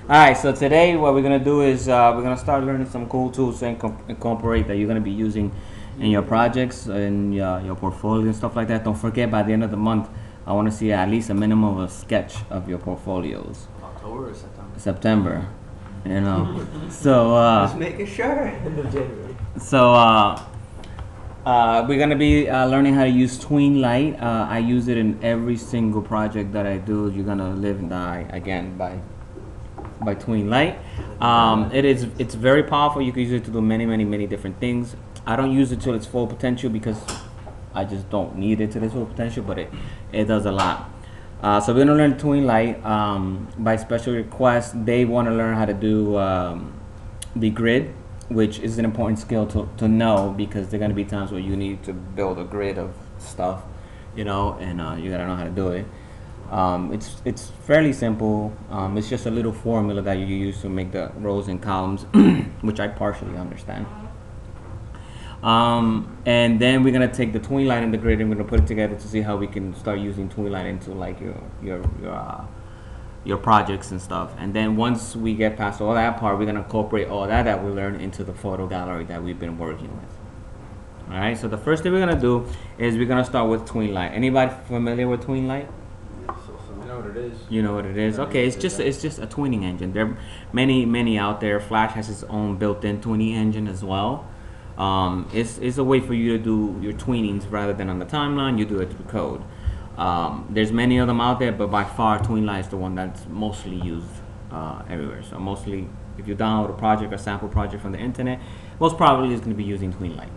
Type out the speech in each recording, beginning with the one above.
Alright, so today what we're gonna do is we're gonna start learning some cool tools to incorporate that you're gonna be using in your projects and your portfolio and stuff like that. Don't forget, by the end of the month, I want to see at least a minimum of a sketch of your portfolios. October or September? September, you know. So just making sure. End of January. So we're gonna be learning how to use TweenLite. I use it in every single project that I do. You're gonna live and die again by TweenLite. It's very powerful. You can use it to do many different things. I don't use it to its full potential because I just don't need it to its full potential, but it does a lot. So we're gonna learn TweenLite by special request. They want to learn how to do the grid, which is an important skill to know, because there are gonna be times where you need to build a grid of stuff, you know, and you gotta know how to do it. It's fairly simple. It's just a little formula that you use to make the rows and columns, which I partially understand. And then we're gonna take the TweenLite and the grid and we're gonna put it together to see how we can start using TweenLite into like your projects and stuff. And then once we get past all that part, we're gonna incorporate all that we learned into the photo gallery that we've been working with. All right. So the first thing we're gonna do is we're gonna start with TweenLite. Anybody familiar with TweenLite? You know what it is. You know what it is. Okay, it's just a tweening engine. There are many out there. Flash has its own built-in tweening engine as well. It's a way for you to do your tweenings rather than on the timeline. You do it through code. There's many of them out there, but by far TweenLite is the one that's mostly used everywhere. So mostly, if you download a project or sample project from the internet, most probably it's going to be using TweenLite.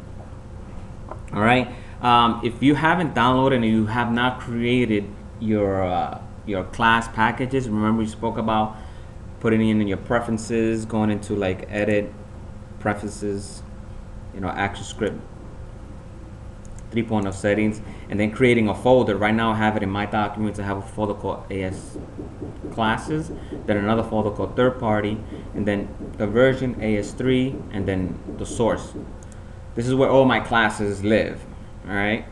All right. If you haven't downloaded and you have not created your class packages, remember we spoke about putting in your preferences, going into like edit, preferences, you know, ActionScript 3.0 settings, and then creating a folder. Right now I have it in my documents. I have a folder called AS classes, then another folder called third party, and then the version AS3, and then the source. This is where all my classes live. All right.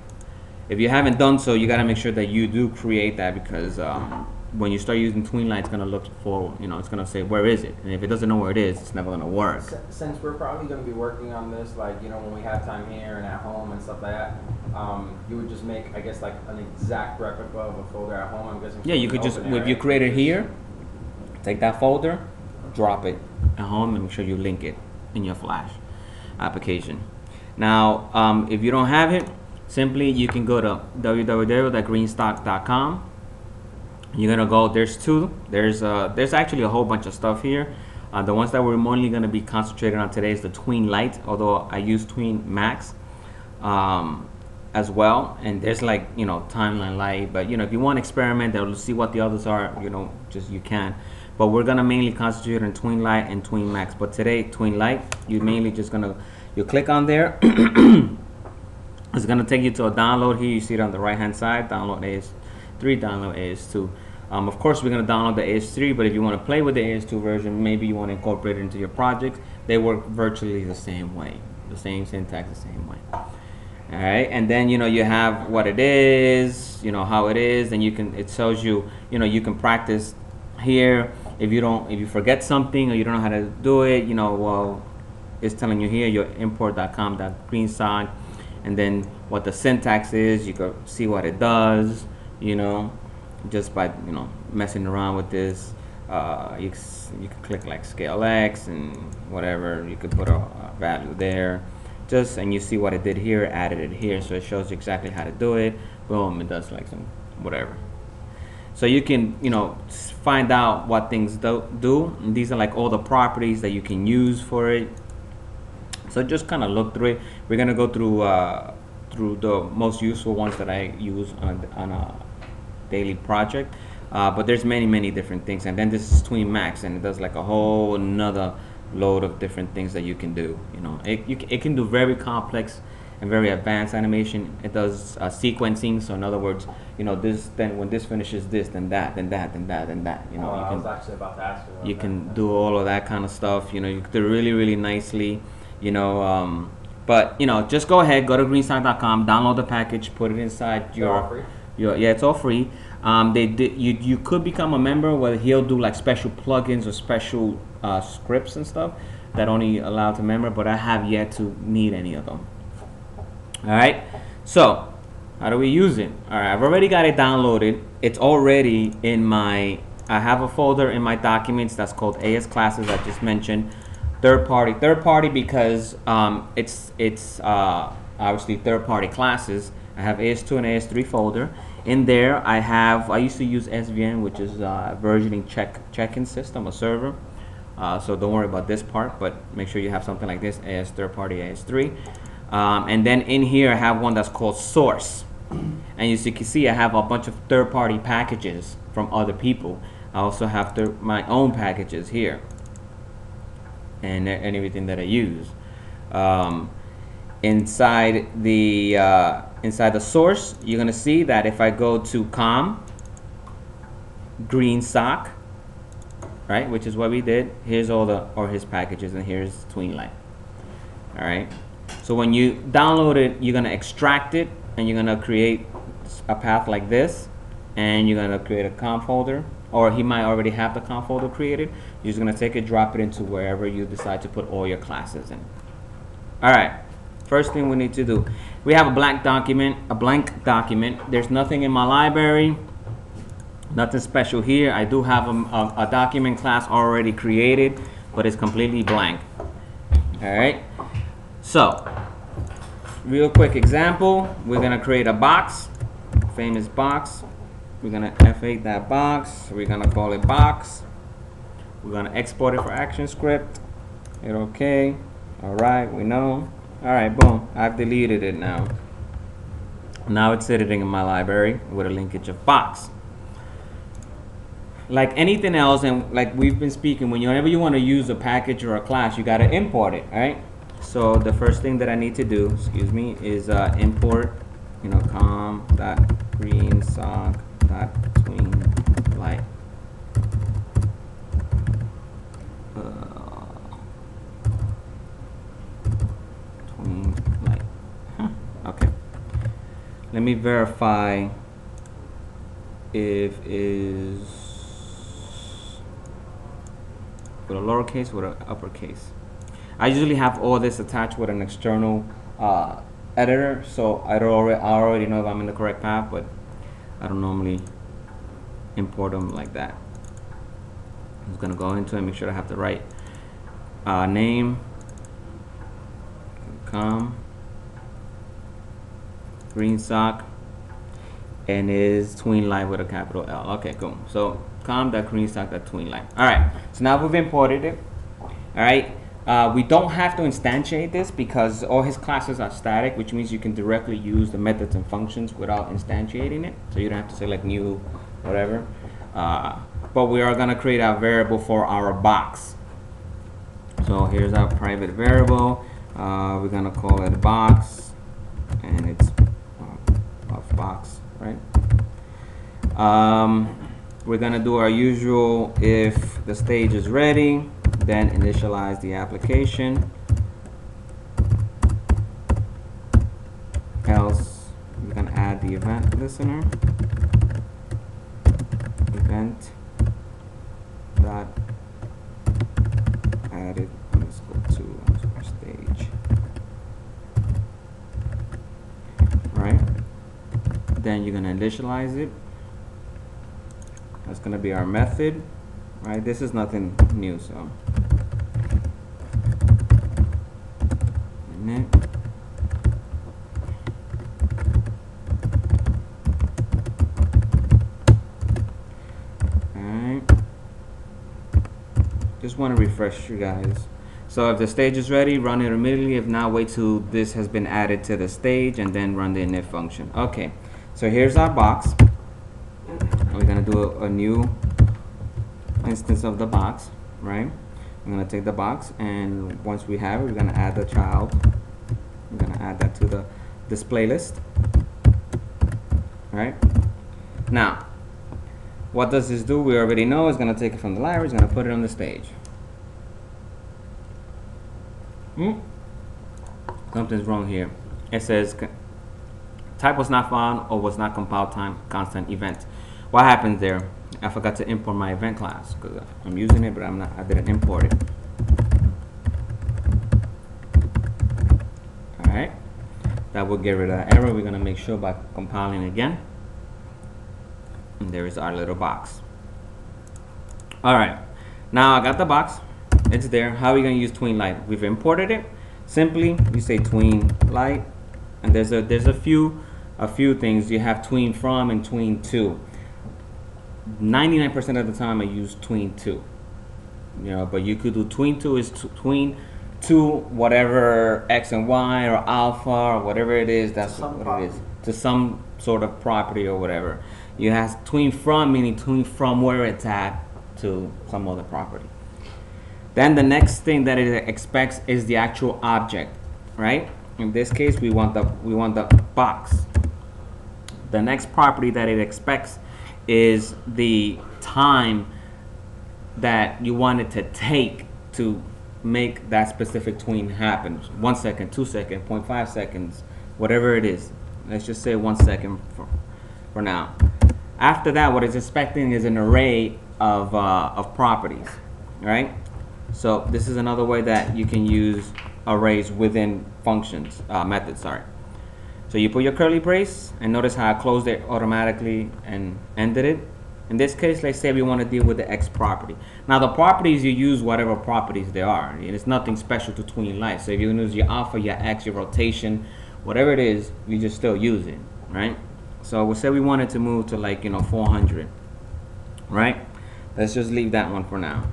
If you haven't done so, you got to make sure that you do create that, because when you start using TweenLite, it's going to look for, you know, it's going to say, where is it? And if it doesn't know where it is, it's never going to work. Since we're probably going to be working on this, like, you know, when we have time here and at home and stuff like that, you would just make, I guess, like an exact replica of a folder at home, I'm guessing. Yeah, you could just, if you create it here, take that folder, drop it at home, and make sure you link it in your Flash application. Now, if you don't have it, simply you can go to www.greenstock.com. You're gonna go. There's two. There's actually a whole bunch of stuff here. The ones that we're mainly gonna be concentrating on today is the TweenLite, although I use TweenMax as well. And there's like, you know, Timeline Light, but you know, if you want to experiment or see what the others are, you know, just you can. But we're gonna mainly concentrate on TweenLite and TweenMax. But today, TweenLite, you mainly just gonna click on there. It's gonna take you to a download here. You see it on the right hand side. Download AS3, download AS2. Of course, we're going to download the AS3, but if you want to play with the AS2 version, maybe you want to incorporate it into your projects. They work virtually the same way, the same syntax, the same way. All right, and then, you know, you have what it is, you know, how it is, and it tells you, you know, you can practice here. If you forget something or you don't know how to do it, you know, well, it's telling you here your import.com.greenstock, and then what the syntax is. You can see what it does, you know, just by, you know, messing around with this. You can click like scale X and whatever. You could put a value there, and you see what it did here, added it here, so it shows you exactly how to do it. Boom, it does like some whatever. So you can, you know, find out what things do. And these are like all the properties that you can use for it. So just kind of look through it. We're gonna go through the most useful ones that I use on a daily project, but there's many different things. And then this is TweenMax, and it does like a whole another load of different things that you can do. You know, it can do very complex and very advanced animation. It does sequencing. So in other words, you know, then when this finishes this, then that, then that, then that, then that. You know, I was actually about to ask you. You can do all of that kind of stuff. You know, you can do really nicely. You know, but you know, just go ahead, go to greenstock.com, download the package, put it inside your. Yeah, it's all free. You could become a member where he'll do like special plugins or special scripts and stuff that only allow to member, but I have yet to need any of them. All right, so how do we use it? All right, I've already got it downloaded. It's already in my, I have a folder in my documents that's called AS classes. I just mentioned third party because it's obviously third party classes. I have AS2 and AS3 folder. In there, I used to use SVN, which is versioning check-in system, a server. So don't worry about this part, but make sure you have something like this, AS third party, AS3. And then in here, I have one that's called source. And as you can see, I have a bunch of third party packages from other people. I also have my own packages here and everything that I use. Inside the source, you're gonna see that if I go to com green sock, right, which is what we did, here's all his packages, and here's TweenLite. All right, so when you download it, you're gonna extract it, and you're gonna create a path like this, and you're gonna create a com folder, or he might already have the com folder created. You're just gonna take it, drop it into wherever you decide to put all your classes in. All right. First thing we need to do, we have a blank document. There's nothing in my library, nothing special here. I do have a document class already created, but it's completely blank. All right, so real quick example, we're gonna create a box, famous box. We're gonna F8 that box. We're gonna call it box. We're gonna export it for ActionScript. Hit OK. All right, we know. All right, boom, I've deleted it now. Now it's sitting in my library with a linkage of box. Like anything else, and like we've been speaking, whenever you want to use a package or a class, you got to import it, right? So the first thing that I need to do, excuse me, is import, com.greensock.TweenLite. Okay. Let me verify if is with a lowercase or an uppercase. I usually have all this attached with an external editor, so I already know if I'm in the correct path, but I don't normally import them like that. I'm just gonna go into it and make sure I have the right name. Com green sock, and is TweenLite with a capital L. Okay, cool. So com.greensock.TweenLite. All right, so now we've imported it. All right, we don't have to instantiate this because all his classes are static, which means you can directly use the methods and functions without instantiating it, so you don't have to select new whatever. But we are going to create a variable for our box. So here's our private variable. We're going to call it box, and it's of box, right? We're going to do our usual, if the stage is ready, then initialize the application. Else, we're going to add the event listener. Event dot added _ to stage. Right? Then you're going to initialize it. That's going to be our method. Right? This is nothing new, so. Just want to refresh you guys. So if the stage is ready, run it immediately. If not, wait till this has been added to the stage and then run the init function. Okay, so here's our box. We're going to do a new instance of the box, right? I'm going to take the box, and once we have it, we're going to add the child. We're going to add that to the display list. All right? Now, what does this do? We already know it's going to take it from the library. It's going to put it on the stage. Something's wrong here. It says type was not found or was not compiled time constant event. what happens there? I forgot to import my event class because I'm using it, but I didn't import it. All right, that will get rid of that error. We're gonna make sure by compiling again. And there is our little box. All right, now I got the box. It's there. How are we gonna use TweenLite? We've imported it. Simply, you say TweenLite, and there's a few things. You have tween from and tween to. 99% of the time I use tween to, but you could do tween to is tween to whatever X and Y or alpha or whatever it is. That's what it is, to some sort of property or whatever. You have tween from, meaning tween from where it's at to some other property. Then the next thing that it expects is the actual object, right? In this case, we want the box. The next property that it expects is the time that you want it to take to make that specific tween happen. 1 second, 2 seconds, 0.5 seconds, whatever it is. Let's just say 1 second for now. After that, what it's expecting is an array of properties, right? So this is another way that you can use arrays within functions, methods, sorry. So you put your curly brace, and notice how I closed it automatically and ended it. In this case, let's say we want to deal with the X property. Now the properties, you use whatever properties they are. And it's nothing special to TweenLite. So if you use your alpha, your X, your rotation, whatever it is, you just still use it, right? So we'll say we wanted to move to 400, right? Let's just leave that one for now.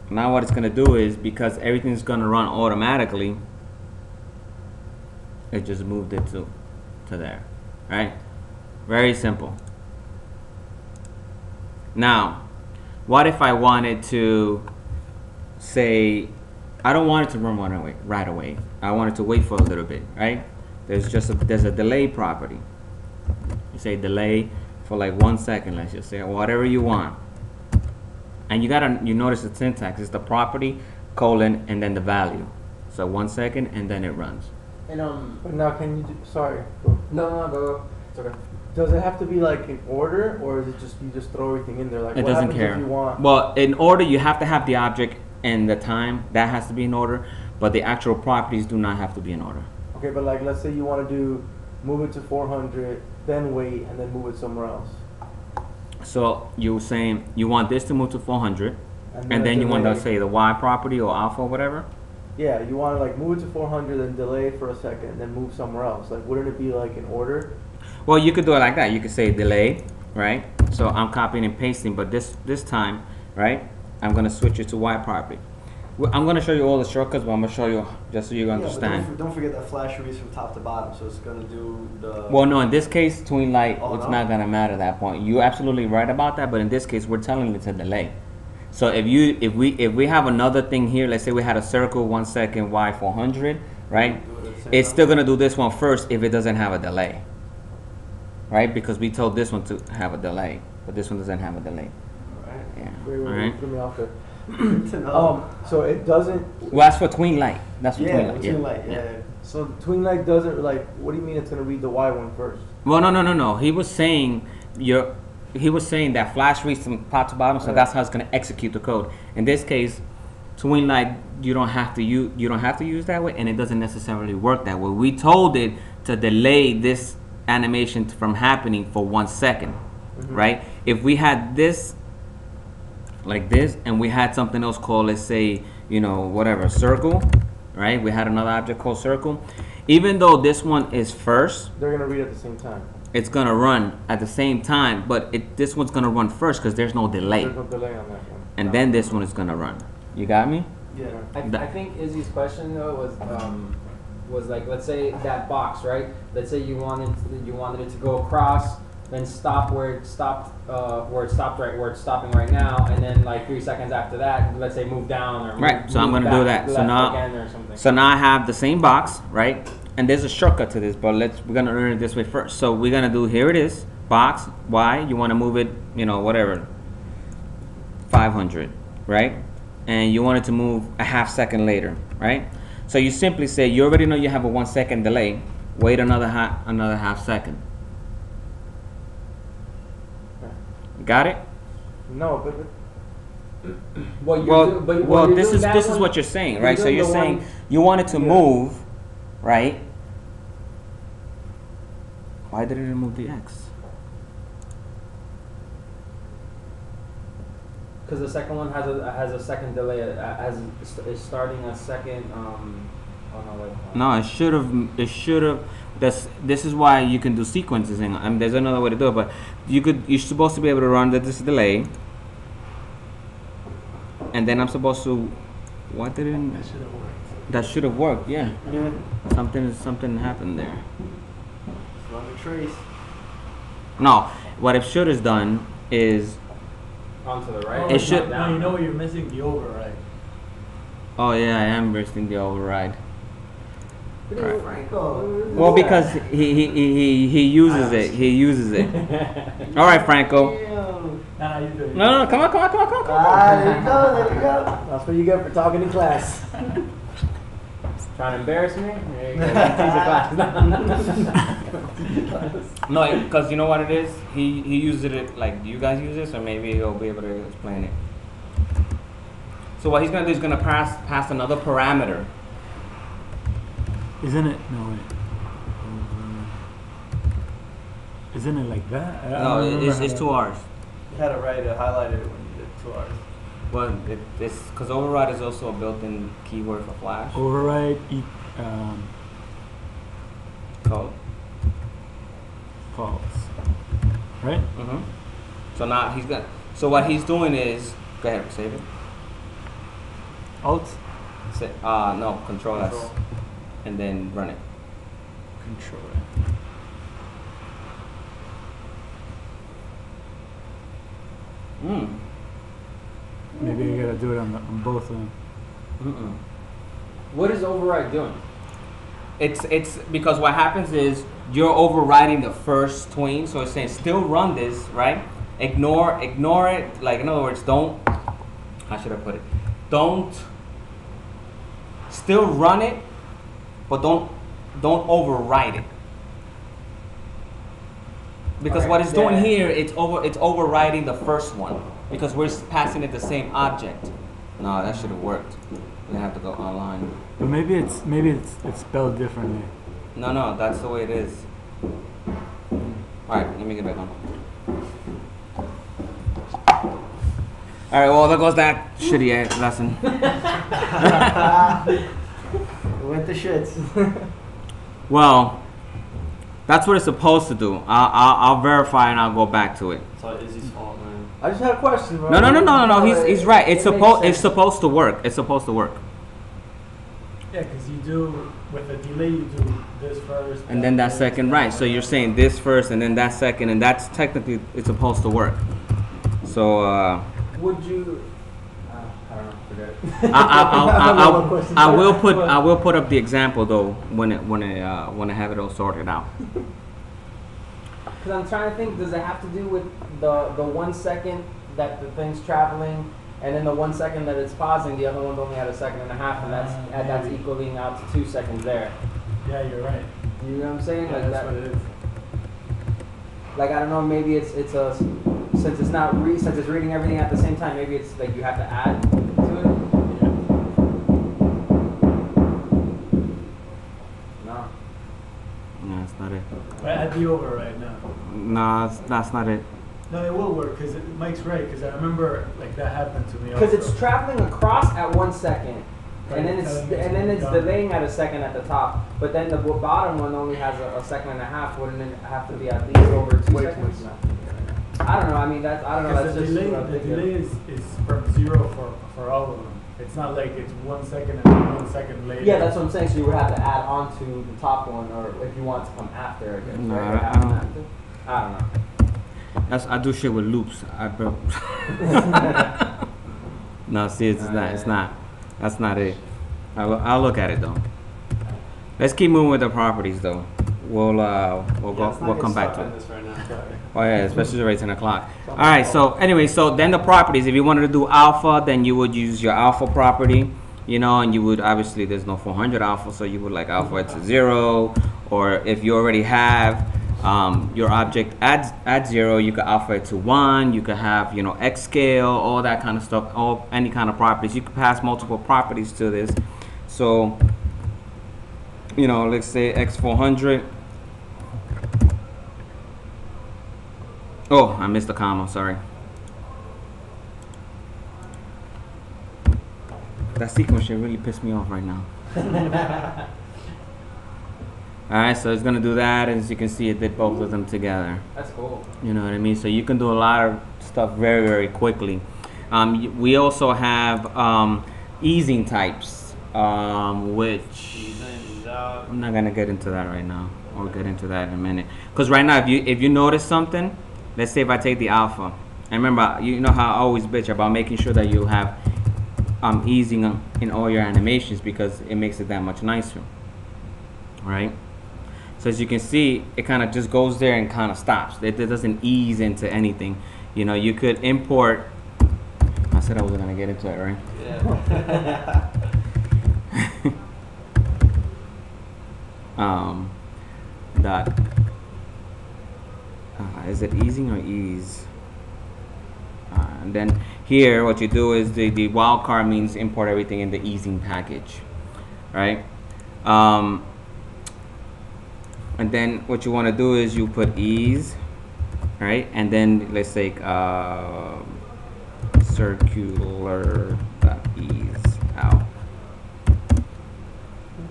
Now what it's going to do is, because everything's going to run automatically, it just moved it to there, right? Very simple. Now, what if I wanted to say, I don't want it to run right away. I want it to wait for a little bit, right? There's a delay property. You say delay for 1 second, let's just say, whatever you want. And you notice the syntax is the property, colon, and then the value. So 1 second, and then it runs. And But now can you do, sorry. Go. no, go. It's okay. Does it have to be in order, or is it just you just throw everything in there? It what doesn't happens care. if you want? Well, in order, you have to have the object and the time. That has to be in order. But the actual properties do not have to be in order. Okay, but let's say you want to do move it to 400, then wait, and then move it somewhere else. So you're saying you want this to move to 400, and a then you want to delay. say the Y property or alpha or whatever. Yeah, you want to move it to 400, then delay for a second, and then move somewhere else. Wouldn't it be in order? Well, you could do it like that. You could say delay, right? So I'm copying and pasting, but this time, right, I'm going to switch it to Y property. I'm going to show you all the shortcuts, but I'm going to show you just so you understand. But don't forget that flash release from top to bottom, so it's going to do the... Well, no, in this case, TweenLite, Oh, it's no? not going to matter at that point. You're absolutely right about that, but in this case, we're telling it to delay. So if we have another thing here, let's say we had a circle, 1 second, Y 400, right? It's still going to do this one first if it doesn't have a delay, right? Because we told this one to have a delay, but this one doesn't have a delay. Right. Yeah. Wait, All right. threw me off there. Good to know. So it doesn't. Well, that's for TweenLite. That's for Yeah, TweenLite. TweenLite, yeah. So TweenLite doesn't what do you mean it's gonna read the Y one first? Well, no. He was saying that flash reads from top to bottom, so Right. that's how it's going to execute the code. In this case, TweenLite, you don't have to use that way, and it doesn't necessarily work that way. We told it to delay this animation from happening for 1 second, right? If we had this like this, and we had something else called, let's say, whatever, circle, right? We had another object called circle. Even though this one is first, They're gonna read at the same time. it's gonna run at the same time, but this one's gonna run first because there's no delay, There's no delay on that one. and then this one is gonna run. You got me? Yeah. I think Izzy's question though was let's say that box, right? Let's say you wanted it to go across, then stop where it stopped, where it's stopping right now, and then 3 seconds after that, let's say move down or Right. So I'm gonna do that. So now, again or something. so now I have the same box, right? And there's a shortcut to this, but we're gonna learn it this way first. So we're gonna do, here it is, box Y. You want to move it, whatever, 500, right? And you want it to move a half second later, right? So you simply say, you already know you have a 1 second delay. Wait another half second. Got it? No, but What you're Well, do- but well, you're this doing is that this is one- what you're saying, you're right? So doing you're the saying one- you want it to Yeah. move, right? Why did it remove the X? Because the second one has a second delay, is starting a second. Oh no, wait. No, it should have. It should have. This is why you can do sequencing. There's another way to do it, but you're supposed to be able to run this delay, and then I'm supposed to. Why didn't? That should have worked. That should have worked. Yeah. yeah, Something happened there. Run the trace. No, what it should have done is. Onto the right. It should- No, you know what you're missing? The override. Oh yeah, I am bursting the override. Right. Franco. Well, because he uses it. He uses it. All right, Franco. Nah, you do it. No, come on. There you go, there you go. that's what you get for talking in class. Trying to embarrass me? There you go. Tease the class. No, because you know what it is. He uses it like you guys use this, or maybe he'll be able to explain it. So what he's gonna do is gonna pass another parameter. Isn't it? No, wait. Isn't it like that? I No, don't remember it's how 2 that- R's. You had it right, highlighted it when you did 2 hours. Well, it's because override is also a built-in keyword for Flash. Override Code. false. Right? Mm-hmm. So now he's gonna. So what he's doing is, go ahead, save it. Alt No, Control S, Control. and then run it. control. Mm. Maybe you gotta do it on both of them. Mm-mm. What is override doing? It's because what happens is you're overriding the first tween, so it's saying still run this, right? Ignore it. Like in other words, don't. How should I put it? Don't. Still run it, but don't override it. Because what it's doing Yeah. here, it's overriding the first one because we're passing it the same object. No, that should have worked. We have to go online. But maybe it's spelled differently. No, that's the way it is. All right, let me get back on. All right, well, there goes that shitty lesson. It went to shits. Well, that's what it's supposed to do. I'll verify and I'll go back to it. It's all Izzy's fault, man. I just had a question, bro. No. He's right. It's It makes supposed sense. to work. It's supposed to work. Yeah, because you do with a delay, you do this first, And then that this, second, right? So you're saying this first and then that second, and that's technically it's supposed to work. So. Would you? I don't know. Forget it. I will put up the example though when I have it all sorted out. Because I'm trying to think, does it have to do with the 1 second that the thing's traveling, and then the 1 second that it's pausing? The other one's only at 1.5 seconds, and that's Maybe. equaling out to 2 seconds there. Yeah, you're right. You know what I'm saying? Yeah, Like that's that. what it is. Like I don't know. Maybe it's a since it's not since it's reading everything at the same time. Maybe it's like you have to add to it. Yeah. No. No, that's not it. But add the override now. No, that's not it. No, it will work because Mike's right. Because I remember like that happened to me. Because also. it's traveling across at 1 second, Right, and then it's done. delaying at 1 second at the top. But then the bottom one only has a 1.5 seconds. Wouldn't it have to be at least over 2 seconds? I don't know. I mean, I don't know. Because That's the just delay, what I'm the thinking. delay is from 0 for all of them. It's not like it's 1 second and then 1 second later. Yeah, that's what I'm saying. So you would have to add on to the top one, or if you want to come after, I guess. No, right? I Or have them don't- after. I don't know. I do shit with loops. No, see, it's not. That's not it. I'll look at it though. Let's keep moving with the properties though. We'll come back to it. This right now. Oh yeah, especially right 10 o'clock. All right. So anyway, so then the properties. If you wanted to do alpha, then you would use your alpha property. You know, and you would obviously there's no 400 alpha, so you would like alpha to 0, or if you already have your object at 0, you could alpha it to 1, you could have, you know, X scale, all that kind of stuff, any kind of properties. You could pass multiple properties to this. So, you know, let's say X400. Oh, I missed the comma, sorry. That sequence shit really pissed me off right now. Alright, so it's gonna do that, and as you can see, it did both of them together. That's cool. You know what I mean? So you can do a lot of stuff very, very quickly. We also have easing types, which I'm not gonna get into that right now. I'll get into that in a minute. Because right now, if you notice something, let's say if I take the alpha, and remember, you know how I always bitch about making sure that you have easing in all your animations, because it makes it that much nicer, right? So as you can see, it kind of just goes there and kind of stops. It doesn't ease into anything. You know, you could import. I said I wasn't gonna get into it, right? Yeah. Dot. Is it easing or ease? And then here, what you do is the wildcard means import everything in the easing package, right? And then what you want to do is you put ease, right? And then let's say circular ease out.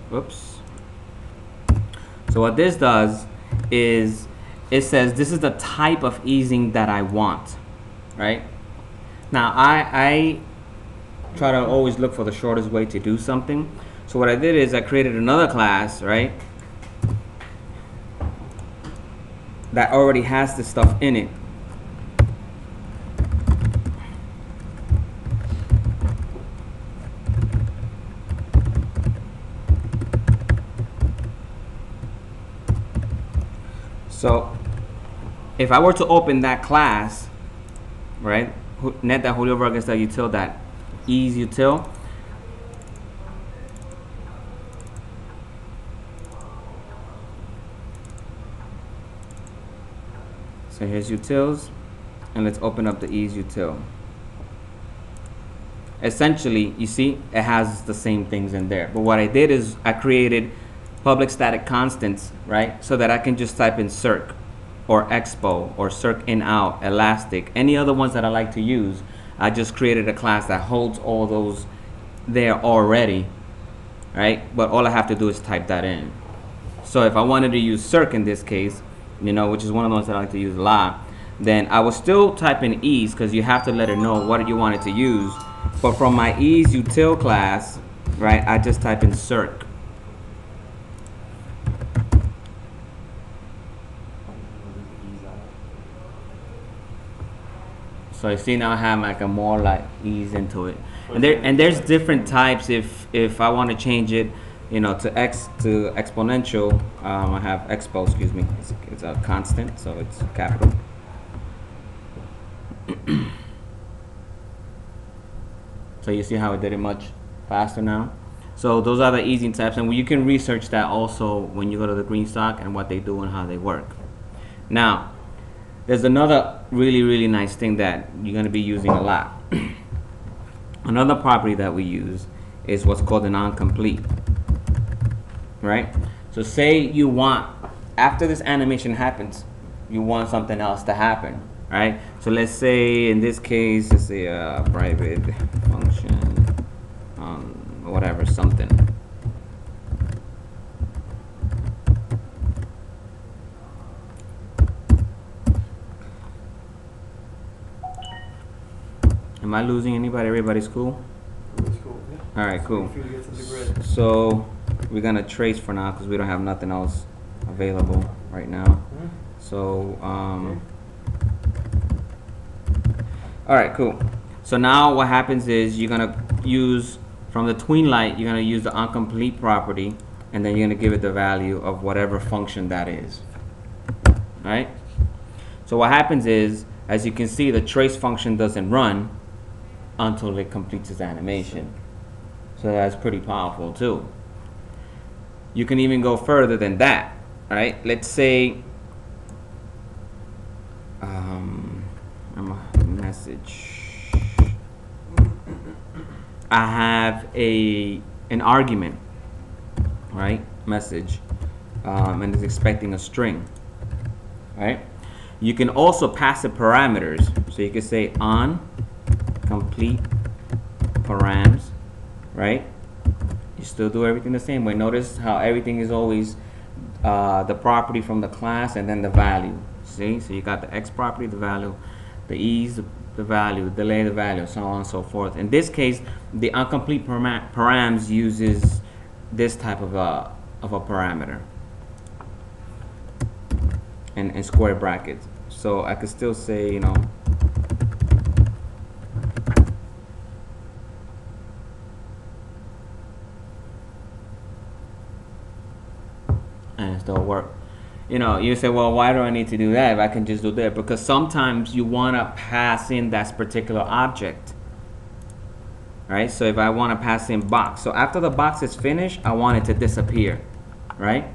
Whoops. So what this does is it says this is the type of easing that I want, right? Now I try to always look for the shortest way to do something. So what I did is I created another class, right, that already has this stuff in it. So if I were to open that class, right, net that Julio Vargas that util, that ease util, so here's utils, and let's open up the ease util. Essentially, you see, it has the same things in there. But what I did is I created public static constants, right? So that I can just type in circ or expo or circ in out, elastic, any other ones that I like to use. I just created a class that holds all those there already, right? But all I have to do is type that in. So if I wanted to use circ in this case, you know, which is one of the ones that I like to use a lot, then I will still type in ease, because you have to let it know what you want it to use. But from my ease util class, right, I just type in circ. So you see now I have like a more like ease into it. And there's different types. If I want to change it, you know, to exponential, I have expo, excuse me. It's a constant, so it's capital. So you see how it did it much faster now. So those are the easing types, and you can research that also when you go to the Greenstock and what they do and how they work. Now, there's another really, really nice thing that you're going to be using a lot. Another property that we use is what's called an on-complete, right? So say you want, after this animation happens, you want something else to happen, right? So let's say in this case, let's say a private function, whatever, something. Am I losing anybody? Everybody's cool? It's cool. Yeah. All right, cool. Feel to get to the grid. So we're gonna trace for now because we don't have nothing else available right now. Mhm. So all right, cool. So now what happens is you're gonna use from the TweenLite, you're gonna use the onComplete property, and then you're gonna give it the value of whatever function that is. All right. So what happens is, as you can see, the trace function doesn't run until it completes its animation. So that's pretty powerful too. You can even go further than that, right? Let's say message. I have an argument, right? Message, and it's expecting a string, right? You can also pass it parameters, so you can say on complete params, right? You still do everything the same way. Notice how everything is always the property from the class and then the value. See, so you got the x property, the value, the ease, the value, delay, the value, so on and so forth. In this case, the incomplete params uses this type of a parameter and square brackets. So I could still say, you know, and it still work. You know, you say, well, why do I need to do that if I can just do that? Because sometimes you want to pass in that particular object, right? So if I want to pass in box, so after the box is finished, I want it to disappear, right?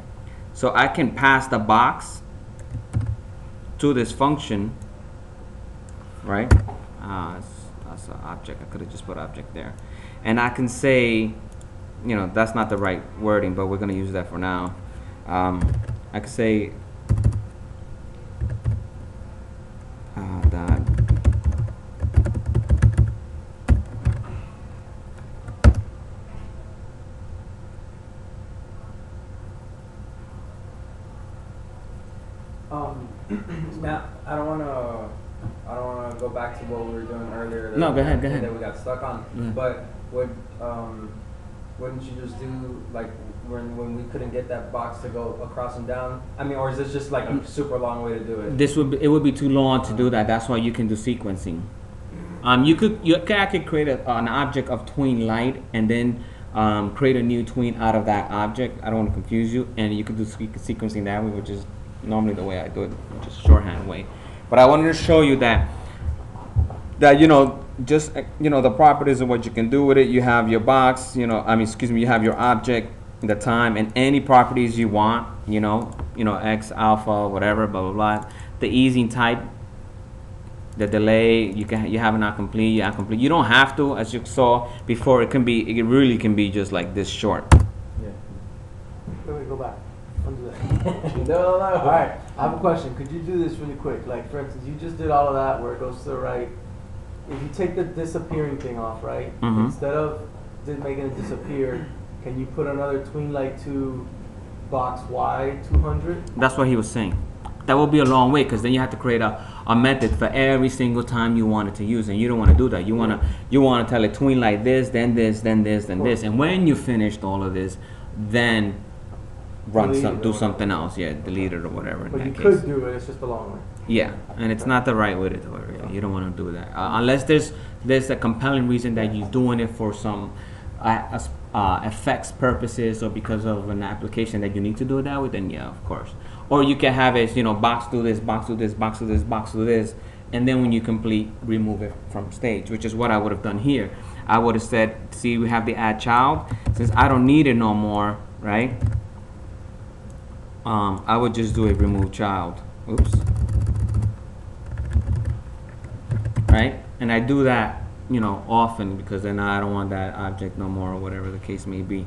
So I can pass the box to this function, right? That's an object. I could have just put object there. And I can say, you know, that's not the right wording, but we're going to use that for now. I could say that now I don't wanna go back to what we were doing earlier. No, go ahead. That we got stuck on. Yeah. But wouldn't you just do like when we couldn't get that box to go across and down? I mean, or is this just like a super long way to do it? it would be too long to do that. That's why you can do sequencing. I could create an object of TweenLite and then create a new tween out of that object. I don't want to confuse you, and you could do sequencing that way, which is normally the way I do it, which is shorthand way. But I wanted to show you that you know, just you know, the properties of what you can do with it. You have your box, you know, you have your object, the time, and any properties you want, you know, x, alpha, whatever, blah blah blah. The easing type, the delay, you have an incomplete, incomplete. You don't have to, as you saw before. It really can be just like this short. Yeah. Wait, go back. Undo that. No. All right, I have a question. Could you do this really quick? Like, for instance, you just did all of that where it goes to the right. If you take the disappearing thing off, right? Mhm. Instead of making it disappear, can you put another TweenLite to box Y 200? That's what he was saying. That will be a long way, because then you have to create a method for every single time you want it to use, and you don't want to do that. You want to tell it TweenLite this, then this, then this, then this, and when you finished all of this, then do something else. Yeah, delete it or whatever. But in you that could case. do it. It's just a long way. Yeah, and it's not the right way to do it. Really. You don't want to do that unless there's a compelling reason that you're doing it for some effects purposes or because of an application that you need to do it that way. Then yeah, of course. Or you can have it, you know, box do this, box do this, box do this, box do this, and then when you complete, remove it from stage, which is what I would have done here. I would have said, see, we have the add child. Since I don't need it no more, right? I would just do a remove child. Oops. Right? And I do that, you know, often, because then I don't want that object no more, or whatever the case may be,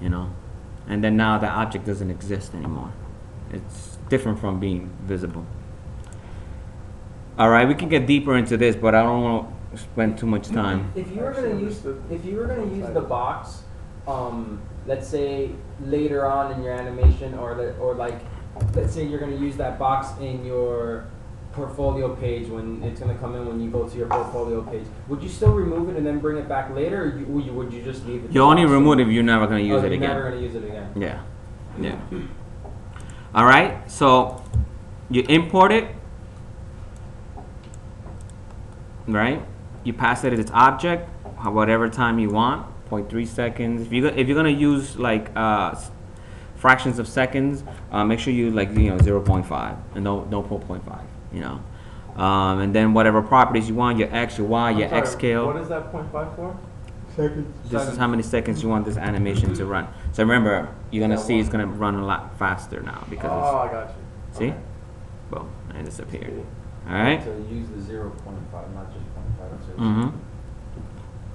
you know. And then now that object doesn't exist anymore. It's different from being visible. All right, we can get deeper into this, but I don't want to spend too much time. If you were gonna use the box, let's say later on in your animation, or like, let's say you're gonna use that box in your portfolio page when it's gonna come in when you go to your portfolio page, would you still remove it and then bring it back later, or would you just leave it? You only remove it if you're never gonna use it you're again. never gonna use it again. Yeah, yeah. All right, so you import it, right? You pass it as its object, whatever time you want, 0.3 seconds. If you're gonna use like fractions of seconds, make sure you 0.5 and no 0.5. You know, and then whatever properties you want, your x, your y, your x scale. What is that 0.5 for? Seconds. This is how many seconds you want this animation to run. So remember, you're gonna see it's gonna run a lot faster now because I got you. see, Okay. boom, and it disappeared. All right. So use the 0.5, not just 0.5. So Mm-hmm.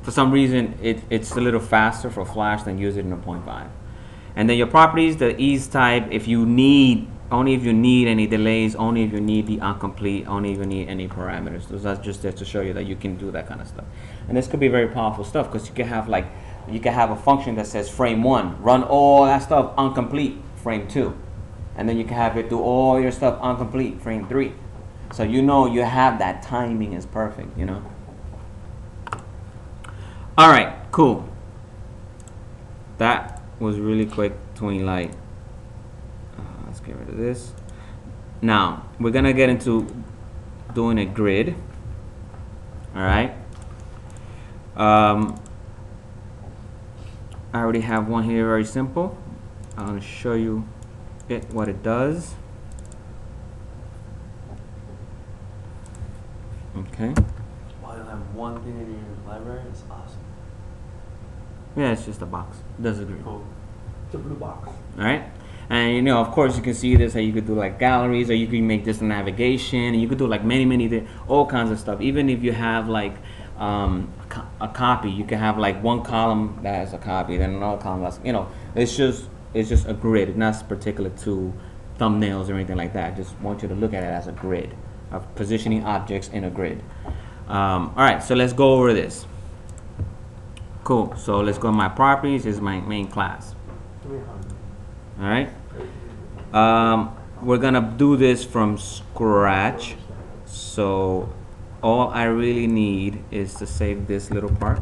For some reason, it's a little faster for Flash than use it in a 0.5. And then your properties, the ease type, if you need, only if you need any delays, only if you need the incomplete, only if you need any parameters. So that's just there to show you that you can do that kind of stuff. And this could be very powerful stuff because you can have like, you can have a function that says frame 1, run all that stuff incomplete, frame 2. And then you can have it do all your stuff incomplete, frame 3. So you know you have that timing is perfect, you know. All right, cool. That was really quick, TweenLite. Let's get rid of this. Now, we're gonna get into doing a grid. All right. I already have one here, very simple. I'm gonna show you what it does. Okay. Why don't I have one thing in your library? It's awesome. Yeah, it's just a box. It does a grid. Cool. It's a blue box. All right. And you know, of course, you can see this. How you could do like galleries, or you can make this a navigation, and you could do like many, all kinds of stuff. Even if you have like a copy, you can have like one column that has a copy, then another column that's, you know, it's just a grid. It's not particular to thumbnails or anything like that. I just want you to look at it as a grid of positioning objects in a grid. All right, so let's go over this. Cool. So let's go to my properties. This is my main class. 300. All right. We're gonna do this from scratch. So all I really need is to save this little part.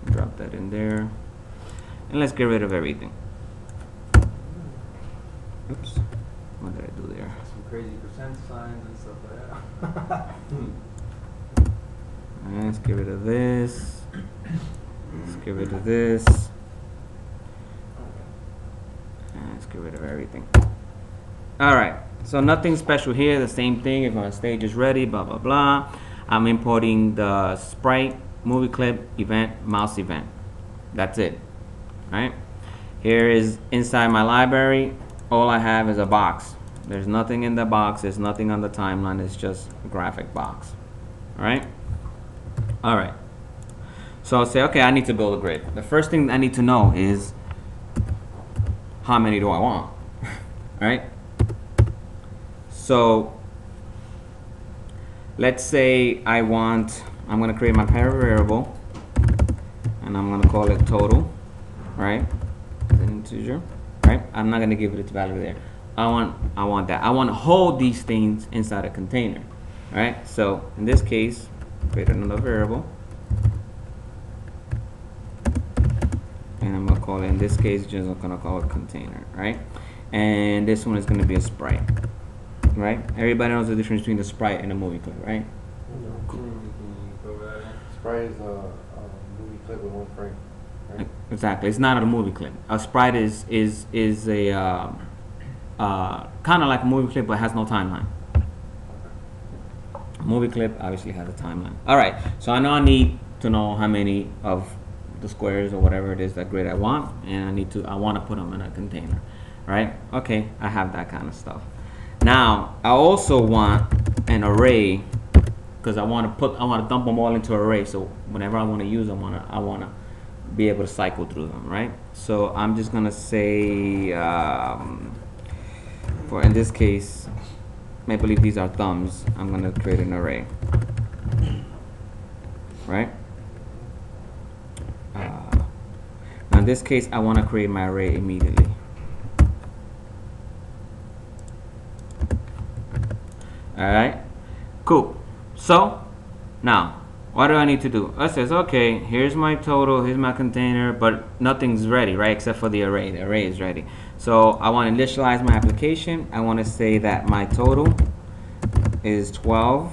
Drop that in there. And let's get rid of everything. Oops. What did I do there? some crazy percent signs and stuff like that. Let's get rid of this. Let's get rid of this. And let's get rid of everything. Alright, so nothing special here. The same thing. If my stage is ready, blah, blah, blah. I'm importing the sprite, movie clip, event, mouse event. That's it. Right? Here is inside my library. All I have is a box. There's nothing in the box. There's nothing on the timeline. It's just a graphic box. Alright? Alright. So I'll say, okay, I need to build a grid. The first thing I need to know is how many do I want? Alright? So let's say I'm going to create my parent variable, and I'm going to call it total, right? As an integer, right? I'm not going to give it its value there. I want that. I want to hold these things inside a container, right? So in this case, create another variable, and I'm going to call it, in this case, just going to call it container, right? And this one is going to be a sprite. Right? Everybody knows the difference between the sprite and a movie clip, right? Sprite is a movie clip with one frame. Right? Exactly. It's not a movie clip. A sprite is a kind of like a movie clip, but has no timeline. A movie clip obviously has a timeline. All right. So I know I need to know how many of the squares or whatever it is that grid I want, and I want to put them in a container, right? Okay, I have that kind of stuff. Now, I also want an array because I want to dump them all into an array. So whenever I want to use them, I want to be able to cycle through them, right? So I'm just gonna say, for in this case, I believe these are thumbs. I'm gonna create an array, right? Now in this case, I want to create my array immediately. Alright, cool. So now what do I need to do? It says, okay, here's my total, here's my container, but nothing's ready, right? Except for the array. The array is ready. So I want to initialize my application. I want to say that my total is 12,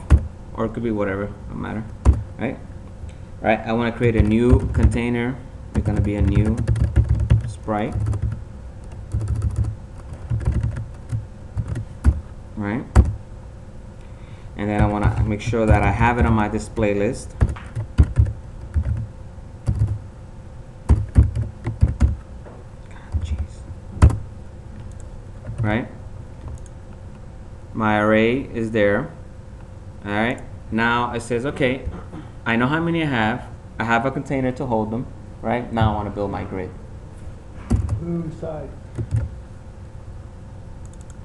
or it could be whatever, no matter, right? Right. I want to create a new container. It's going to be a new sprite, right? And then I want to make sure that I have it on my display list. God, jeez. Right? My array is there. All right. Now it says, okay, I know how many I have. I have a container to hold them. Right. Now I want to build my grid. Blue side.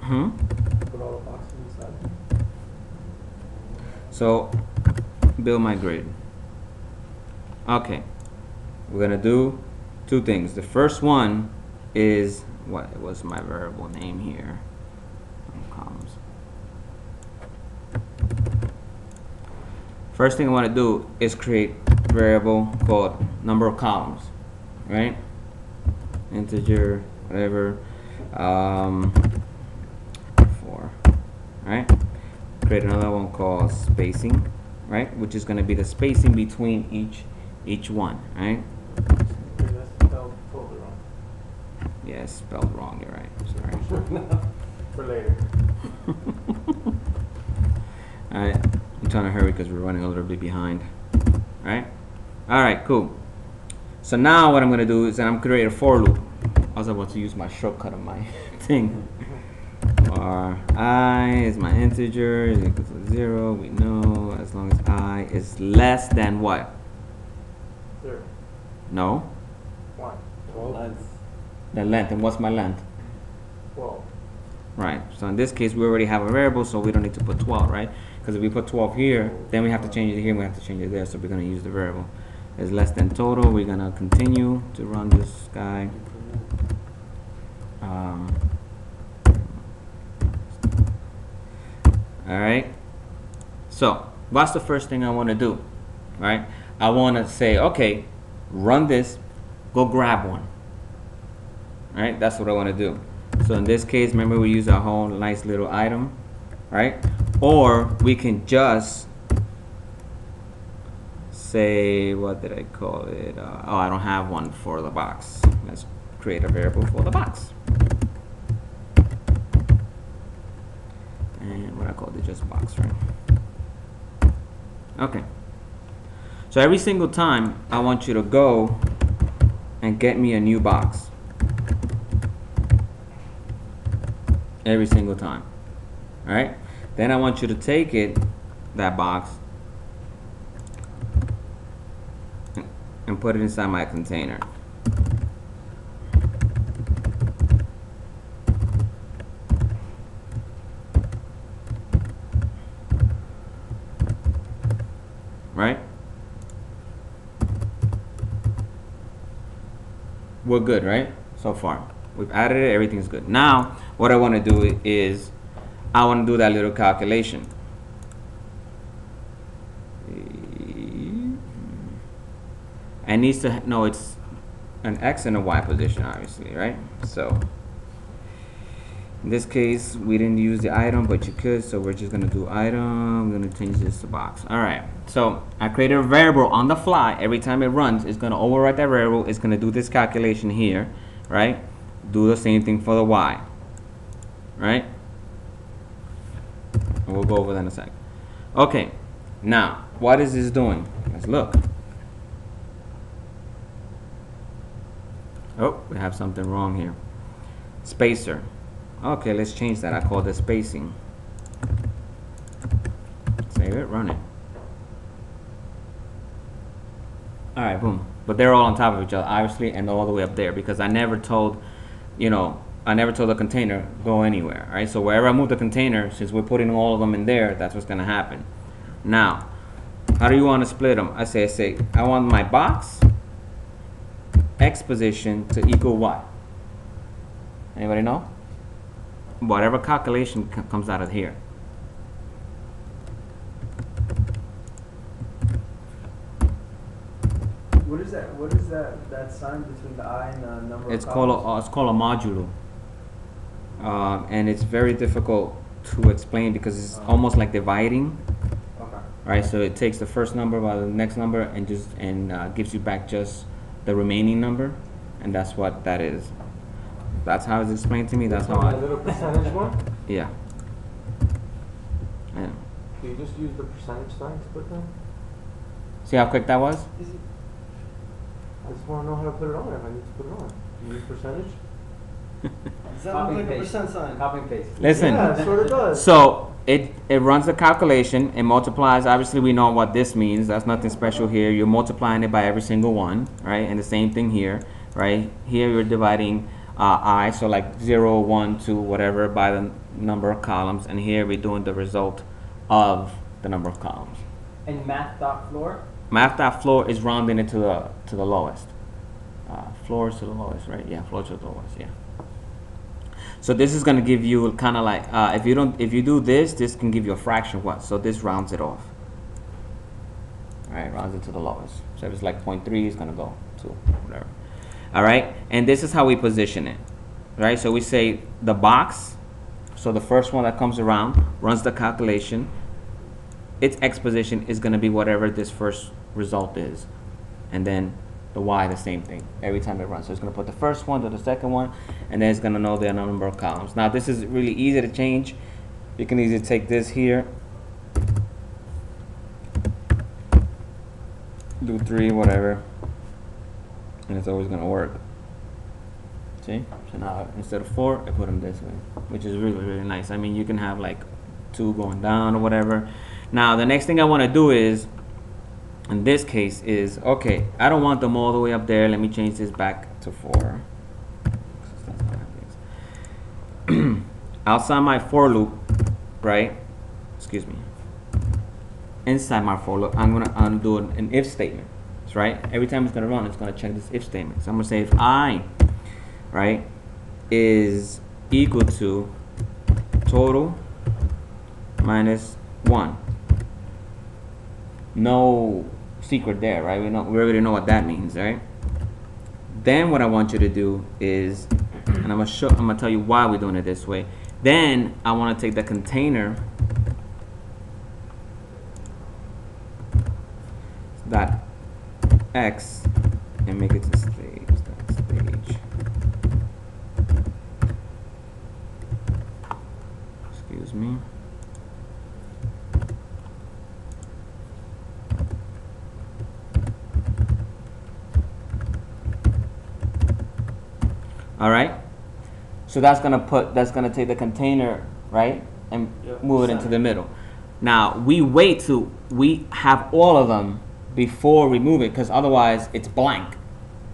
Put all the boxes inside. So build my grid. Okay. We're gonna do two things. The first one is what was my variable name here? Columns. First thing I want to do is create a variable called number of columns, right? Integer, whatever, 4, right? Create another one called spacing, right? Which is going to be the spacing between each one, right? That's spelled totally wrong. Yeah, it's spelled wrong. You're right. Sorry. For later. All right. I'm trying to hurry because we're running a little bit behind. Right? All right, cool. So now what I'm going to do is that I'm create a for loop. I was about to use my shortcut on my thing. I is my integer is equal to 0. We know as long as I is less than what? 0. No. 1. 12. The length. And what's my length? 12. Right. So in this case, we already have a variable, so we don't need to put 12, right? Because if we put 12 here, then we have to change it here, and we have to change it there, so we're going to use the variable. Is less than total. We're going to continue to run this guy. All right. So what's the first thing I want to do? Right. I want to say, okay, run this, go grab one. All right. That's what I want to do. So in this case, remember we use our whole nice little item, right? Or we can just say, what did I call it? Oh, I don't have one for the box. Let's create a variable for the box. And what I called it, just box, right? Okay. So every single time, I want you to go and get me a new box. Every single time. All right? Then I want you to take it, that box, and put it inside my container. Right? We're good, right? So far. We've added it, everything's good. Now, what I want to do is, I want to do that little calculation. And needs to know it's an X and a Y position, obviously, right? So, in this case, we didn't use the item, but you could, so we're just going to do item. I'm going to change this to box. All right, so I created a variable on the fly. Every time it runs, it's going to overwrite that variable. It's going to do this calculation here, right? Do the same thing for the Y, right? And we'll go over that in a sec. Okay, now, what is this doing? Let's look. Oh, we have something wrong here. Spacer. Okay, let's change that. I call this spacing. Save it, run it. Alright, boom. But they're all on top of each other, obviously, and all the way up there, because I never told, you know, I never told the container go anywhere. Alright, so wherever I move the container, since we're putting all of them in there, that's what's gonna happen. Now, how do you want to split them? I say, I want my box X position to equal Y. Anybody know? Whatever calculation comes out of here. What is that? What is that sign between the I and the number It's of called columns? it's called a modulo, and it's very difficult to explain because it's almost like dividing. Okay. Right, so it takes the first number by the next number and just gives you back just the remaining number, and that's what that is. That's how it's explained to me. That's how A I. little percentage one? Yeah. Yeah. Do you just use the percentage sign to put them? See how quick that was? I just want to know how to put it on if I need to put it on. Do you use percentage? Does that Copy look and like a paste. percent sign? Copy and paste. Listen. Yeah, it sort of does. So it runs the calculation, it multiplies. Obviously, we know what this means. That's nothing special here. You're multiplying it by every single one, right? And the same thing here, right? Here you're dividing I, so like 0, 1, 2, whatever, by the number of columns. And here we're doing the result of the number of columns. And math.floor? Math.floor is rounding it to the lowest. Floor is to the lowest, right? Yeah, floor to the lowest, yeah. So this is going to give you kind of like if you do this can give you a fraction what? So this rounds it off. All right, rounds it to the lowest. So if it's like 0.3, it's going to go to whatever. All right, and this is how we position it. Right, so we say the box. So the first one that comes around runs the calculation. Its x position is going to be whatever this first result is, and then the y the same thing every time it runs. So it's going to put the first one to the second one, and then it's going to know the number of columns. Now this is really easy to change. You can easily take this here, do 3, whatever, and it's always going to work. See? So now instead of 4, I put them this way, which is really, really nice. I mean, you can have like 2 going down or whatever. Now the next thing I want to do is, in this case, is okay, I don't want them all the way up there. Let me change this back to 4. Outside my for loop, right? Excuse me. Inside my for loop, I'm gonna undo an if statement. That's right. Every time it's gonna run, it's gonna check this if statement. So I'm gonna say if I, right, is equal to total minus 1. No secret there, right? We already know what that means, right? Then what I want you to do is, and I'm gonna tell you why we're doing it this way. Then I want to take the container dot x and make it to stage. Excuse me. All right, so that's gonna take the container, right, and move it into the middle. Now we wait till we have all of them before we move it, because otherwise it's blank.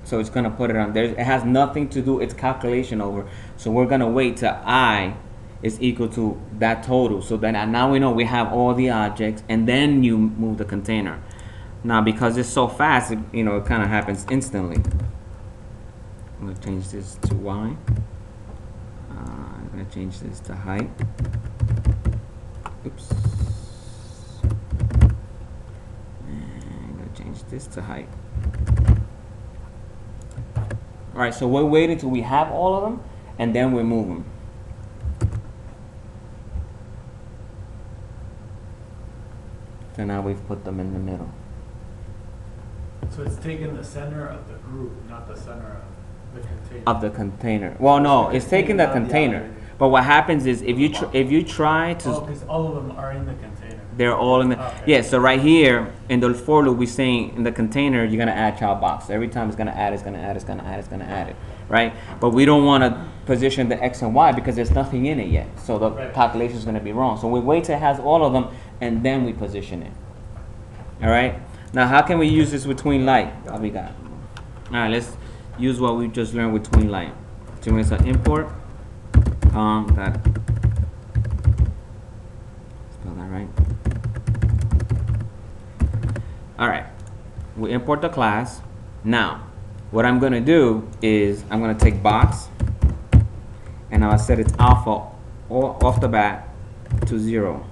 So it's gonna put it on there. It has nothing to do its calculation over. So we're gonna wait till I is equal to that total. So then now we know we have all the objects, and then you move the container. Now because it's so fast, it kind of happens instantly. I'm going to change this to y. I'm going to change this to height. Oops. And I'm going to change this to height. Alright, so we're waiting till we have all of them, and then we move them. So now we've put them in the middle. So it's taking the center of the group, not the center of the container. Of the container. Well, no, it's taking the container. But what happens is if you try to, because all of them are in the container. they're all in the, Okay. yeah. So right here in the for loop, we're saying in the container you're gonna add child box. Every time it's gonna add, it's gonna add, it's gonna add, it's gonna add it, right? But we don't want to position the x and y because there's nothing in it yet. So the Right. calculation is gonna be wrong. So we wait till it has all of them and then we position it. All right. Now how can we use this with TweenLite? What we got? All right. Let's use what we just learned with TweenLite. So we're gonna say import that. Spell that right. All right, we import the class. Now, what I'm gonna do is I'm gonna take box and I'll set its alpha off the bat to 0.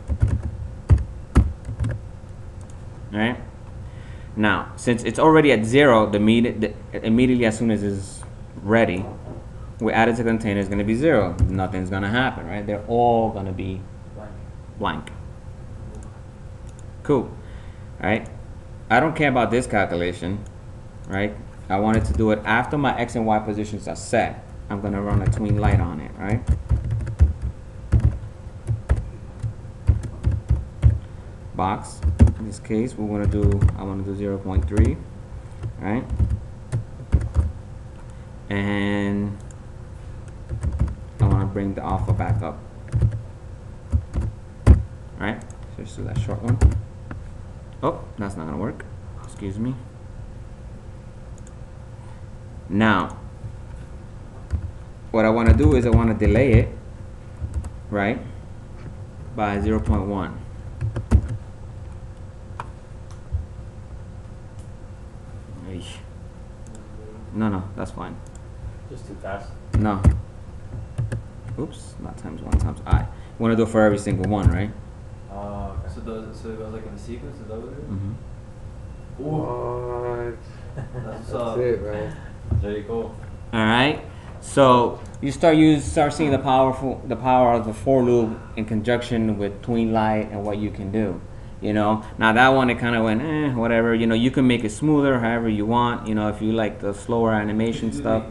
All right. Now, since it's already at 0, immediately as soon as it's ready, we add it to the container. It's gonna be 0. Nothing's gonna happen, right? They're all gonna be blank. Cool. All right. I don't care about this calculation, right? I wanted to do it after my x and y positions are set. I'm gonna run a TweenLite on it, right? Box. In this case, I want to do 0.3, right? And bring the alpha back up. All right, so let's do that short one. Oh, that's not gonna work. Excuse me. Now, what I want to do is I want to delay it, right, by 0.1. Eesh. No, that's fine. Just too fast. No. Oops, not times 1 times I. You want to do it for every single one, right? Okay. So it goes like in a sequence, is that what it is? Mm-hmm. What? That's That's it, man. Very cool. All right. So you start seeing the power of the for loop in conjunction with TweenLite and what you can do. You know, now that one it kind of went whatever. You know, you can make it smoother however you want. You know, if you like the slower animation stuff.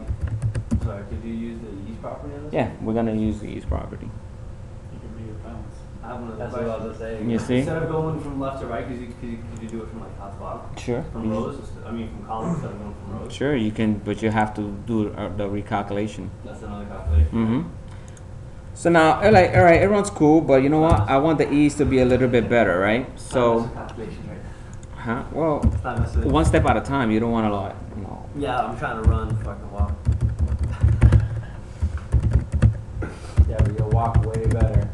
Sorry, could you use the ease property on this? Yeah, we're gonna use the ease property. You can make it bounce. I have one of That's those what I was saying. You see? Instead of going from left to right, could you do it from like top to bottom? Sure. From rows? I mean, from columns instead of going from rows? Sure, you can, but you have to do the recalculation. That's another calculation. Mm-hmm. So now, all right, it runs cool, but you know what? I want the ease to be a little bit better, right? So, Calculation, right? huh? Well, It's not necessarily. one step at a time. You don't want to like, you know. Yeah, I'm trying to run before I can walk. Yeah, but you'll walk way better.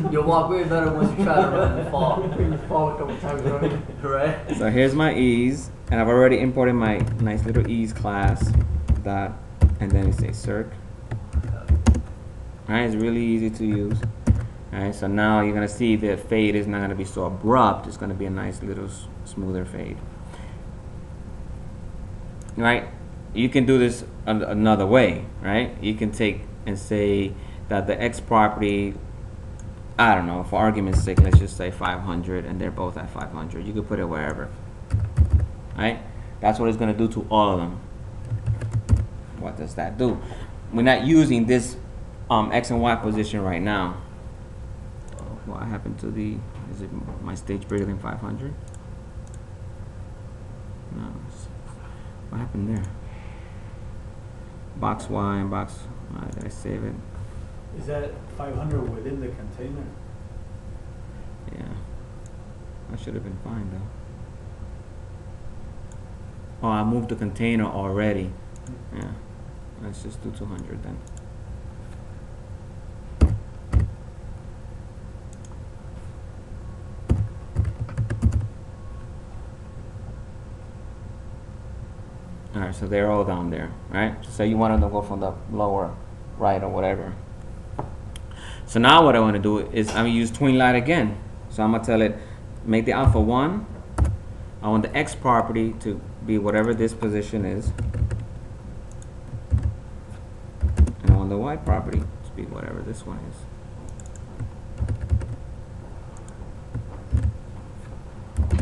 You'll walk way better once you try to run and fall. You fall a couple times running. Right? So here's my ease, and I've already imported my nice little ease class. That, and then you say circ. Alright, it's really easy to use. Alright, so now you're gonna see the fade is not gonna be so abrupt. It's gonna be a nice little smoother fade. Right? You can do this another way, right? You can take and say that the X property, I don't know, for argument's sake, let's just say 500, and they're both at 500. You could put it wherever. Right? That's what it's gonna do to all of them. What does that do? We're not using this X and Y position right now. What happened to the, is it my stage bigger than 500? No. What happened there? Box Y and box, did I save it? Is that 500 within the container? Yeah. I should have been fine though. Oh, I moved the container already. Yeah. Let's just do 200 then. Alright, so they're all down there, right? So you want them to go from the lower right or whatever. So now what I want to do is I'm going to use TweenLite again. So I'm going to tell it, make the alpha 1. I want the X property to be whatever this position is. And I want the Y property to be whatever this one is.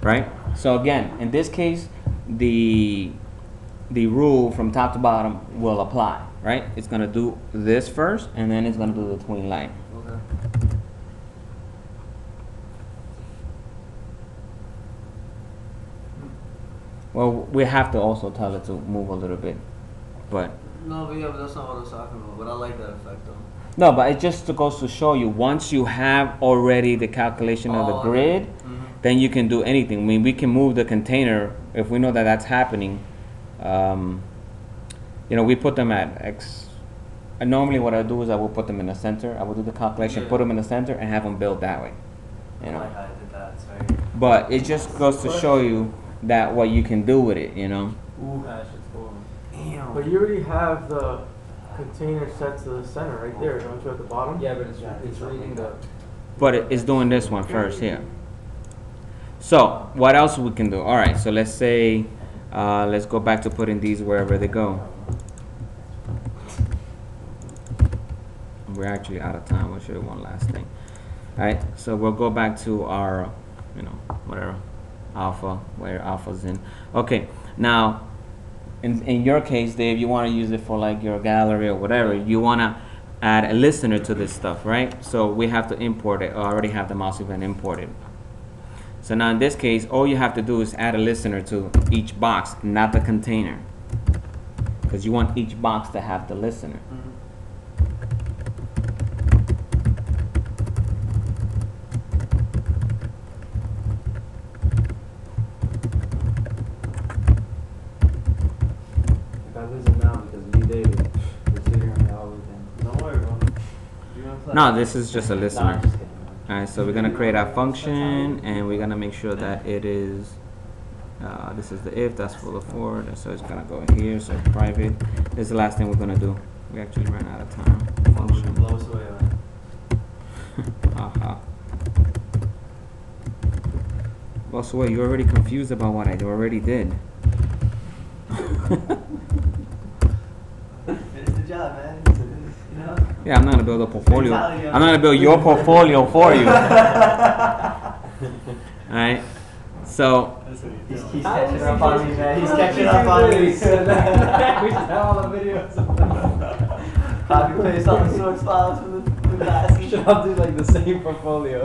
Right? So again, in this case, the rule from top to bottom will apply, right? It's gonna do this first, and then it's gonna do the TweenLite. Okay. Well, we have to also tell it to move a little bit, but No, but yeah, but that's not what I was talking about. But I like that effect though. no, but it just goes to show you once you have already the calculation of the Oh, grid, then you can do anything. I mean, we can move the container if we know that that's happening. You know, we put them at X. And normally what I do is I will put them in the center. I will do the calculation, Yeah. put them in the center, and have them build that way. You I know, like how I did that. Sorry. but it just goes to show you that what you can do with it. You know. Ooh, that shit's cool. Damn. But you already have the container set to the center right there, don't you, at the bottom? Yeah, but it's reading the. But it's doing this one first here. So what else we can do? All right. So let's say, let's go back to putting these wherever they go. We're actually out of time. We'll show you one last thing. All right. So we'll go back to our, you know, whatever, alpha, where alpha's in. Okay. Now, in your case, Dave, you want to use it for like your gallery or whatever. You want to add a listener to this stuff, right? So we have to import it. I already have the mouse event imported. So now in this case, all you have to do is add a listener to each box, not the container. because you want each box to have the listener. If I lose it now because Lee David is sitting on the all weekend. Don't worry, bro. You gonna play? No, this is just a No, listener. I'm just kidding. Alright, so we're gonna create our function, and we're gonna make sure that it is, this is the if, that's full of for, so it's gonna go here, so it's private. This is the last thing we're gonna do. We actually ran out of time. Function. Blow us away, man. Haha. Well, so wait, you're already confused about what I already did. Finish the job, man. You know? Yeah, I'm not gonna build a portfolio. Mentality of I'm not gonna build your portfolio for you. Alright? So, He's How catching is up he on me, man. He's how catching is up he on doing me. this? We just have all the videos. Copy paste all the source files from the classes. Should all do like the same portfolio.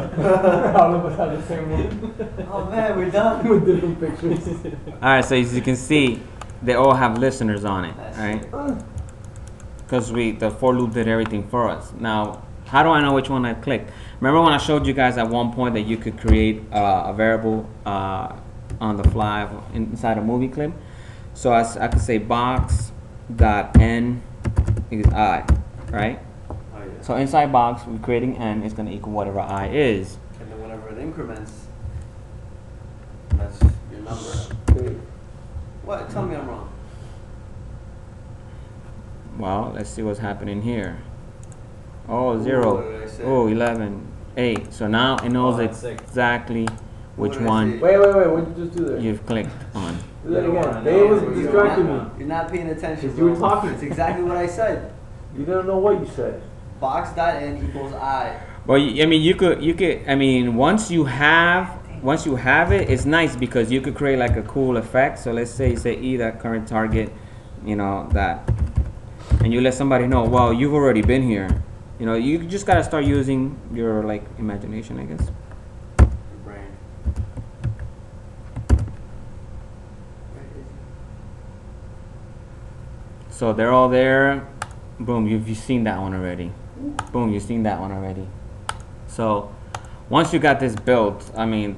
All of us have the same one. Oh man, we're done. With different pictures. alright, so as you can see, they all have listeners on it. That's Alright? Because the for loop did everything for us. Now, how do I know which one I clicked? Remember when I showed you guys at one point that you could create a variable on the fly inside a movie clip? So I could say box dot n is I, right? Oh, yeah. So inside box, we're creating n is going to equal whatever I is. And then whenever it increments, that's your number. What? Tell me I'm wrong. Well, let's see what's happening here. Oh, Ooh, 0. what did I say? Oh, 11. 8. So now it knows Oh, that's sick. exactly which What did I one say? Wait, what did you just do there? you've clicked on. Do that You don't again. wanna They know. was You're distracting not- me. You're not paying attention. 'Cause you were bro. talking. It's exactly what I said. You didn't know what you said. Box.n equals I. Well, I mean, you could, I mean, once you have it, it's nice because you could create like a cool effect. So let's say E that current target, you know, that, and you let somebody know, well, you've already been here. You know, you just gotta start using your like imagination, I guess. Your brain. So they're all there. Boom, you've seen that one already. Boom, you've seen that one already. So once you got this built, I mean,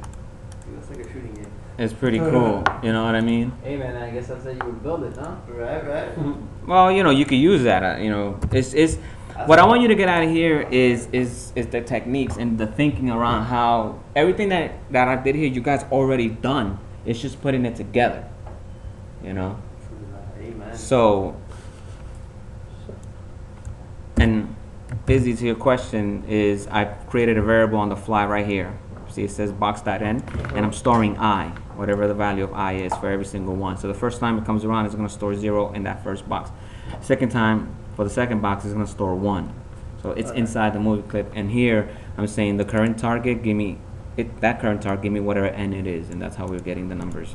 Dude, that's like a shooting game. it's pretty cool. You know what I mean? Hey man, I guess that's how you would build it, huh? Right. Well, you know, you could use that. You know, it's what I want you to get out of here is the techniques and the thinking around how everything that I did here, you guys already done. It's just putting it together. You know. Amen. So, and busy to your question is I created a variable on the fly right here. See, it says box.n, and I'm storing I, whatever the value of I is for every single one. So the first time it comes around, it's going to store 0 in that first box. Second time, for the second box, it's going to store 1. So it's inside the movie clip. And here, I'm saying the current target, give me that current target, give me whatever n it is, and that's how we're getting the numbers.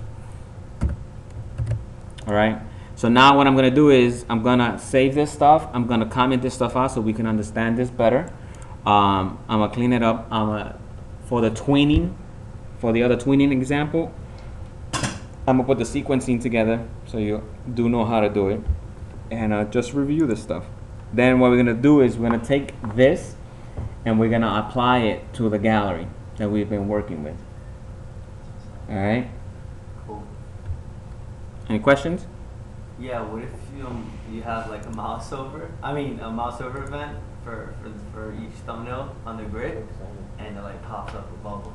All right. So now what I'm going to do is I'm going to save this stuff. I'm going to comment this stuff out so we can understand this better. I'm going to clean it up. For the tweening, for the other tweening example, I'm going to put the sequencing together so you do know how to do it. And just review this stuff. Then what we're going to do is we're going to take this and we're going to apply it to the gallery that we've been working with. All right? Cool. Any questions? Yeah, what if you have like a mouse over event for each thumbnail on the grid, and it like pops up a bubble.